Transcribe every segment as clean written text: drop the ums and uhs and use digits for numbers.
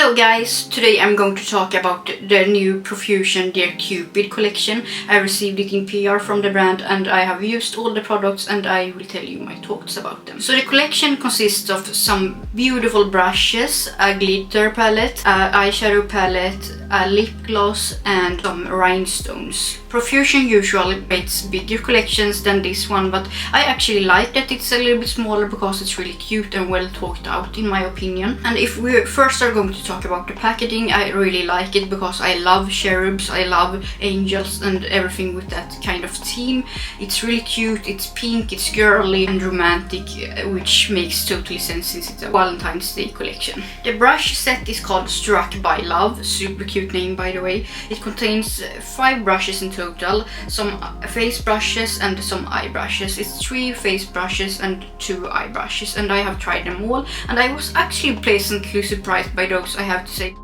Hello guys, today I'm going to talk about the new Profusion Dear Cupid collection. I received it in PR from the brand and I have used all the products and I will tell you my thoughts about them. So the collection consists of some beautiful brushes, a glitter palette, an eyeshadow palette, a lip gloss and some rhinestones. Profusion usually makes bigger collections than this one, but I actually like that it's a little bit smaller because it's really cute and well thought out in my opinion. And if we first are going to talk about the packaging, I really like it because I love cherubs, I love angels and everything with that kind of theme. It's really cute, it's pink, it's girly and romantic, which makes totally sense since it's a Valentine's Day collection. The brush set is called Struck by Love, super cute name by the way. It contains 5 brushes in total, some face brushes and some eye brushes. It's 3 face brushes and 2 eye brushes, and I have tried them all and I was actually pleasantly surprised by those, I have to say.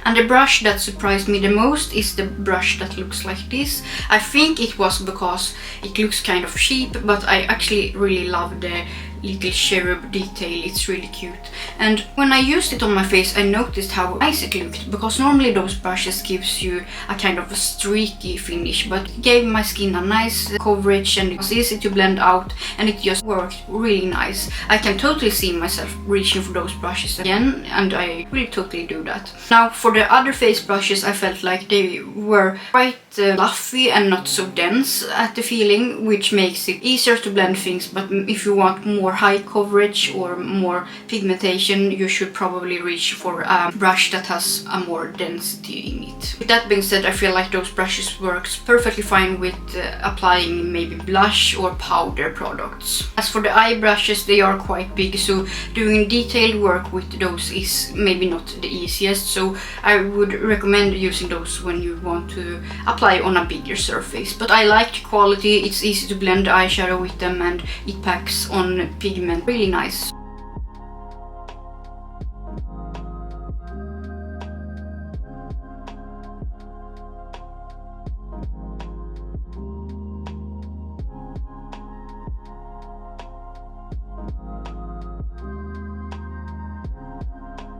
And the brush that surprised me the most is the brush that looks like this. I think it was because it looks kind of cheap, but I actually really love the little cherub detail, it's really cute. And when I used it on my face I noticed how nice it looked, because normally those brushes gives you a kind of a streaky finish, but it gave my skin a nice coverage and it was easy to blend out and it just worked really nice. I can totally see myself reaching for those brushes again and I will totally do that. Now for the other face brushes I felt like they were quite fluffy and not so dense at the feeling, which makes it easier to blend things, but if you want more high coverage or more pigmentation you should probably reach for a brush that has a more density in it. With that being said, I feel like those brushes works perfectly fine with applying maybe blush or powder products. As for the eye brushes, they are quite big, so doing detailed work with those is maybe not the easiest, so I would recommend using those when you want to apply on a bigger surface. But I like the quality, it's easy to blend eyeshadow with them and it packs on pigment really nice.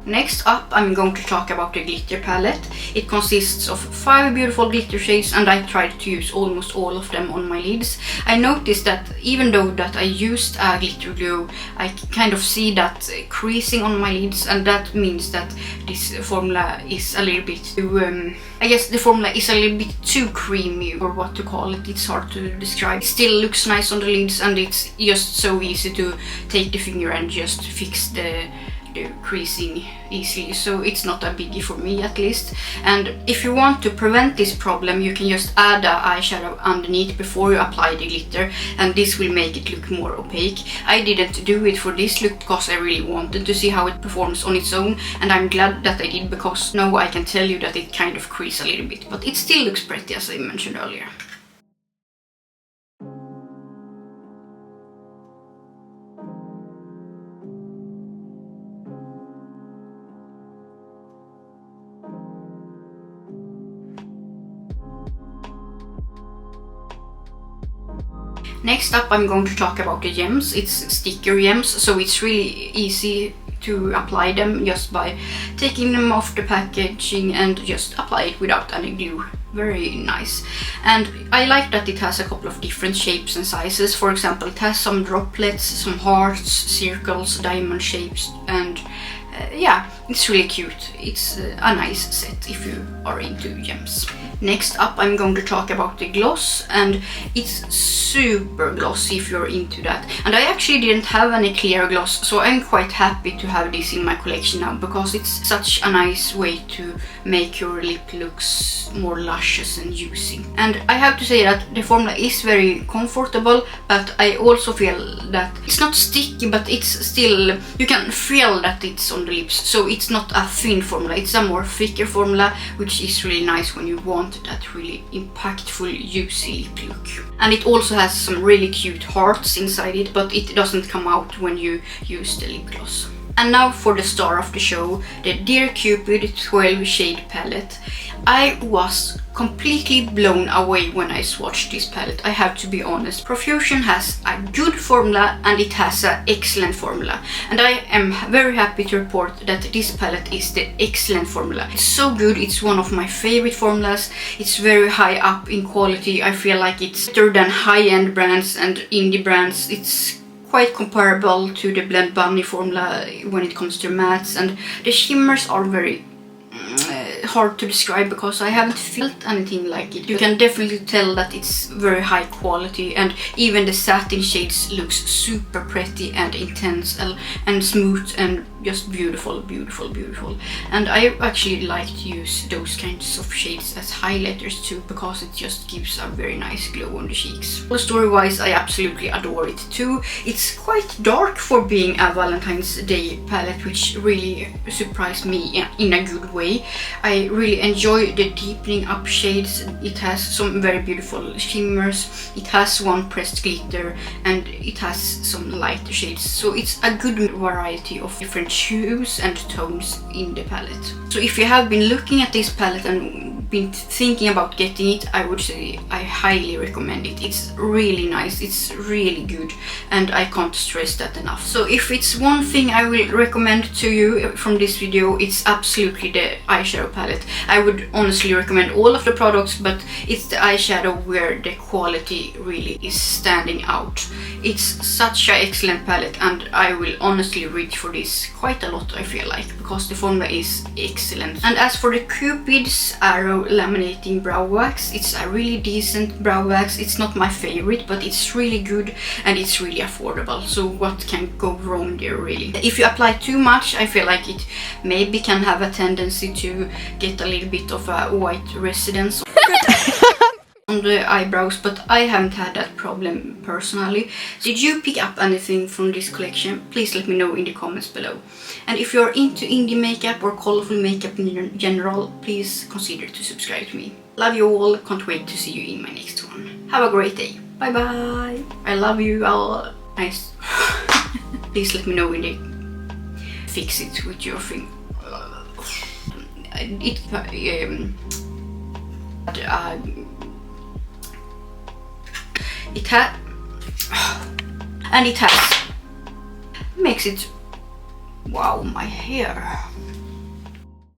Next up I'm going to talk about the glitter palette. It consists of 5 beautiful glitter shades and I tried to use almost all of them on my lids. I noticed that even though that I used a glitter glue, I kind of see that creasing on my lids, and that means that this formula is a little bit too, I guess the formula is a little bit too creamy, or what to call it, it's hard to describe. It still looks nice on the lids and it's just so easy to take the finger and just fix the creasing easily, so it's not a biggie for me at least. And if you want to prevent this problem you can just add a eyeshadow underneath before you apply the glitter, and this will make it look more opaque. I didn't do it for this look because I really wanted to see how it performs on its own, and I'm glad that I did, because now I can tell you that it kind of creases a little bit, but it still looks pretty as I mentioned earlier. Next up I'm going to talk about the gems. It's sticker gems, so it's really easy to apply them just by taking them off the packaging and just apply it without any glue. Very nice. And I like that it has a couple of different shapes and sizes. For example, it has some droplets, some hearts, circles, diamond shapes, and yeah, it's really cute. It's a nice set if you are into gems. Next up I'm going to talk about the gloss, and it's super glossy if you're into that. And I actually didn't have any clear gloss, so I'm quite happy to have this in my collection now, because it's such a nice way to make your lip looks more luscious and juicy. And I have to say that the formula is very comfortable, but I also feel that it's not sticky, but it's still, you can feel that it's on the lips, so it's not a thin formula, it's a more thicker formula, which is really nice when you want that really impactful juicy lip look. And it also has some really cute hearts inside it, but it doesn't come out when you use the lip gloss. And now for the star of the show, the Dear Cupid 12 shade palette. I was completely blown away when I swatched this palette, I have to be honest. Profusion has a good formula and it has an excellent formula. And I am very happy to report that this palette is the excellent formula. It's so good, it's one of my favorite formulas. It's very high up in quality. I feel like it's better than high-end brands and indie brands. It's quite comparable to the Blend Bunny formula when it comes to mattes, and the shimmers are very hard to describe because I haven't felt anything like it. You can definitely tell that it's very high quality, and even the satin shades looks super pretty and intense and smooth and just beautiful, beautiful, beautiful. And I actually like to use those kinds of shades as highlighters too, because it just gives a very nice glow on the cheeks. Well, story-wise, I absolutely adore it too. It's quite dark for being a Valentine's Day palette, which really surprised me in a good way. I really enjoy the deepening up shades. It has some very beautiful shimmers, it has one pressed glitter, and it has some lighter shades. So it's a good variety of different hues and tones in the palette. So if you have been looking at this palette and been thinking about getting it, I would say I highly recommend it. It's really nice, it's really good, and I can't stress that enough. So if it's one thing I will recommend to you from this video, it's absolutely the eyeshadow palette. I would honestly recommend all of the products, but it's the eyeshadow where the quality really is standing out. It's such an excellent palette, and I will honestly reach for this quite a lot, I feel like, because the formula is excellent. And as for the Cupid's Arrow Laminating Brow Wax, it's a really decent brow wax. It's not my favorite, but it's really good and it's really affordable. So what can go wrong there, really? If you apply too much, I feel like it maybe can have a tendency to get a little bit of a white residence on the eyebrows, but I haven't had that problem personally. Did you pick up anything from this collection? Please let me know in the comments below. And if you're into indie makeup or colorful makeup in general, please consider to subscribe to me. Love you all, can't wait to see you in my next one. Have a great day. Bye bye. I love you all. Nice. Please let me know when they fix it with your thing. It has, and it has, makes it, wow, my hair.